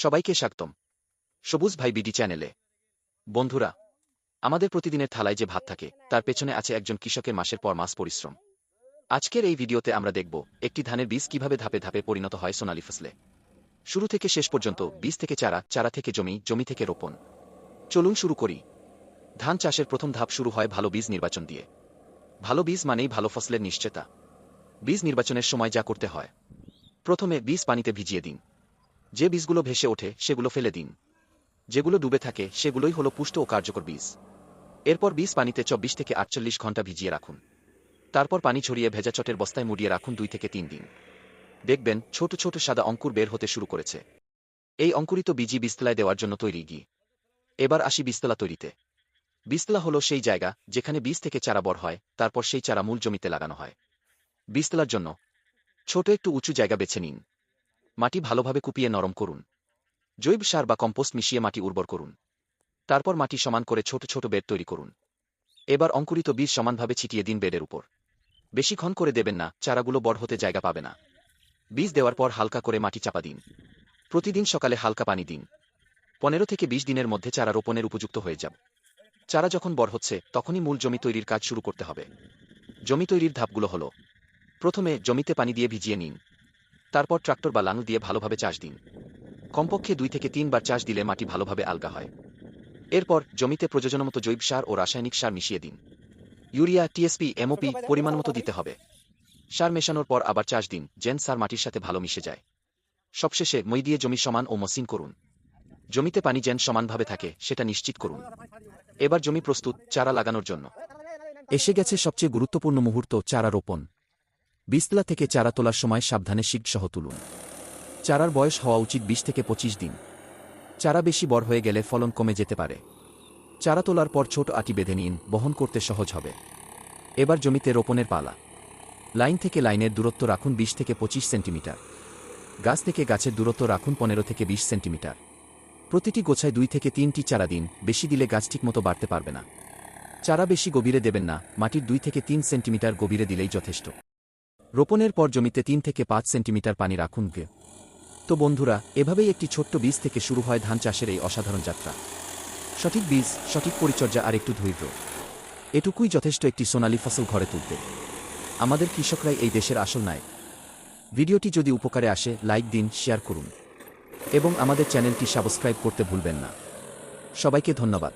সবাইকে স্বাগতম সবুজ ভাই বিডি চ্যানেলে। বন্ধুরা, আমাদের প্রতিদিনের থালায় যে ভাত থাকে তার পেছনে আছে একজন কৃষকের মাসের পর মাস পরিশ্রম। আজকের এই ভিডিওতে আমরা দেখব একটি ধানের বীজ কিভাবে ধাপে ধাপে পরিণত হয় সোনালী ফসলে। শুরু থেকে শেষ পর্যন্ত, বীজ থেকে চারা, চারা থেকে জমি, জমি থেকে রোপণ। চলুন শুরু করি। ধান চাষের প্রথম ধাপ শুরু হয় ভালো বীজ নির্বাচন দিয়ে। ভালো বীজ মানেই ভালো ফসলের নিশ্চয়তা। বীজ নির্বাচনের সময় যা করতে হয়: প্রথমে বীজ পানিতে ভিজিয়ে দিন। যে বীজগুলো ভেসে ওঠে সেগুলো ফেলে দিন। যেগুলো ডুবে থাকে সেগুলোই হলো পুষ্ট ও কার্যকর বীজ। এরপর বীজ পানিতে 24 থেকে 48 ঘন্টা ভিজিয়ে রাখুন। তারপর পানি ছড়িয়ে ভেজা চটের বস্তায় মুড়িয়ে রাখুন 2 থেকে 3 দিন। দেখবেন ছোট ছোট সাদা অঙ্কুর বের হতে শুরু করেছে। এই অঙ্কুরিত বীজই বীজতলায় দেওয়ার জন্য তৈরি গি। এবার আসি বীজতলা তৈরিতে। বীজতলা হলো সেই জায়গা যেখানে বীজ থেকে চারা বড় হয়, তারপর সেই চারা মূল জমিতে লাগানো হয়। বীজতলার জন্য ছোট একটু উঁচু জায়গা বেছে নিন। মাটি ভালোভাবে কুপিয়ে নরম করুন। জৈব সার বা কম্পোস্ট মিশিয়ে মাটি উর্বর করুন। তারপর মাটি সমান করে ছোট ছোট বেড তৈরি করুন। এবার অঙ্কুরিত বীজ সমানভাবে ছিটিয়ে দিন বেডের উপর। বেশি ঘন করে দেবেন না, চারাগুলো বড় হতে জায়গা পাবে না। বীজ দেওয়ার পর হালকা করে মাটি চাপা দিন। প্রতিদিন সকালে হালকা পানি দিন। 15 থেকে 20 দিনের মধ্যে চারা রোপণের উপযুক্ত হয়ে যাবে। চারা যখন বড় হচ্ছে তখনই মূল জমি তৈরির কাজ শুরু করতে হবে। জমি তৈরির ধাপগুলো হলো: প্রথমে জমিতে পানি দিয়ে ভিজিয়ে নিন। তারপর ট্রাক্টর বা লাঙল দিয়ে ভালোভাবে চাষ দিন। কমপক্ষে 2 থেকে 3 বার চাষ দিলে মাটি ভালোভাবে আলগা হয়। এরপর জমিতে প্রয়োজনমতো জৈব সার ও রাসায়নিক সার মিশিয়ে দিন। ইউরিয়া, টিএসপি, এমওপি পরিমাণমতো দিতে হবে। সার মেশানোর পর আবার চাষ দিন, যেন সার মাটির সাথে ভালো মিশে যায়। সবশেষে মই দিয়ে জমি সমান ও মসৃণ করুন। জমিতে পানি যেন সমানভাবে থাকে সেটা নিশ্চিত করুন। এবার জমি প্রস্তুত চারা লাগানোর জন্য। এসে গেছে সবচেয়ে গুরুত্বপূর্ণ মুহূর্ত: চারা রোপণ। বীজতলা থেকে চারা তোলার সময় সাবধানে শিক সহ তুলুন। চারার বয়স হওয়া উচিত 20 থেকে 25 দিন। চারা বেশি বড় হয়ে গেলে ফলন কমে যেতে পারে। চারা তোলার পর ছোট আটি বেঁধে নিন, বহন করতে সহজ হবে। এবার জমিতে রোপণের পালা। লাইন থেকে লাইনের দূরত্ব রাখুন 20 থেকে 25 সেন্টিমিটার। গাছ থেকে গাছের দূরত্ব রাখুন 15 থেকে 20 সেন্টিমিটার। প্রতিটি গোছায় 2 থেকে 3টি চারা দিন, বেশি দিলে গাছ ঠিকমতো বাড়তে পারবে না। চারা বেশি গভীরে দেবেন না, মাটির 2 থেকে 3 সেন্টিমিটার গভীরে দিলেই যথেষ্ট। রোপণের পর জমিতে 3 থেকে 5 সেন্টিমিটার পানি রাখুন। তো বন্ধুরা, এভাবেই একটি ছোট্ট বীজ থেকে শুরু হয় ধান চাষের এই অসাধারণ যাত্রা। সঠিক বীজ, সঠিক পরিচর্যা আর একটু ধৈর্য, এটুকুই যথেষ্ট একটি সোনালী ফসল ঘরে তুলতে। আমাদের কৃষকরাই এই দেশের আসল নায়ক। ভিডিওটি যদি উপকারে আসে লাইক দিন, শেয়ার করুন এবং আমাদের চ্যানেলটি সাবস্ক্রাইব করতে ভুলবেন না। সবাইকে ধন্যবাদ।